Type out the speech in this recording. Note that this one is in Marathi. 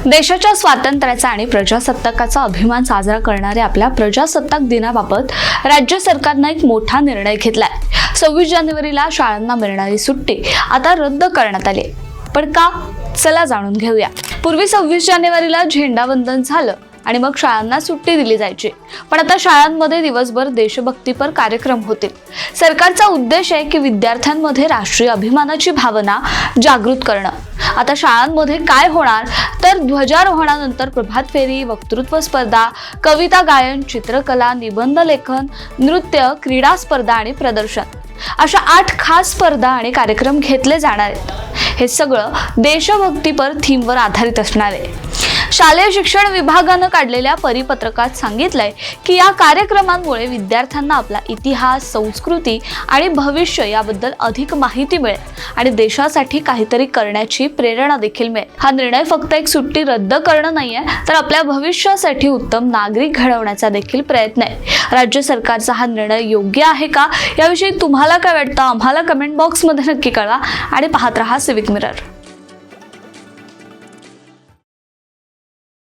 देशाच्या स्वातंत्र्याचा आणि प्रजासत्ताकाचा अभिमान साजरा करणाऱ्या आपल्या प्रजासत्ताक दिनाबाबत राज्य सरकारनं एक मोठा निर्णय घेतलाय। 26 जानेवारीला शाळांना मिळणारी सुट्टी आता रद्द करण्यात आली। पण का? चला जाणून घेऊया। पूर्वी 26 जानेवारीला झेंडावंदन झालं आणि मग शाळांना सुट्टी दिली जायची, पण आता शाळांमध्ये दिवसभर देशभक्तीपर कार्यक्रम होतील। सरकारचा उद्देश आहे की विद्यार्थ्यांमध्ये राष्ट्रीय अभिमानाची भावना जागृत करणं। आता शाळांमध्ये काय होणार तर ध्वजारोहणानंतर प्रभात फेरी, वक्तृत्व स्पर्धा, कविता गायन, चित्रकला, निबंध लेखन, नृत्य, क्रीडा स्पर्धा आणि प्रदर्शन अशा 8 खास स्पर्धा आणि कार्यक्रम घेतले जाणार आहेत। हे सगळं देशभक्तीपर थीमवर आधारित असणार आहे। शालेय शिक्षण विभागानं काढलेल्या परिपत्रकात सांगितलंय की या कार्यक्रमांमुळे विद्यार्थ्यांना आपला इतिहास, संस्कृती आणि भविष्य याबद्दल अधिक माहिती मिळेल आणि देशासाठी काहीतरी करण्याची प्रेरणा देखील मिळेल। हा निर्णय फक्त एक सुट्टी रद्द करणं नाहीये, तर आपल्या भविष्यासाठी उत्तम नागरिक घडवण्याचा देखील प्रयत्न आहे। राज्य सरकारचा हा निर्णय योग्य आहे का, याविषयी तुम्हाला काय वाटतं आम्हाला कमेंट बॉक्समध्ये नक्की कळवा आणि पाहत रहा सिविक मिरर।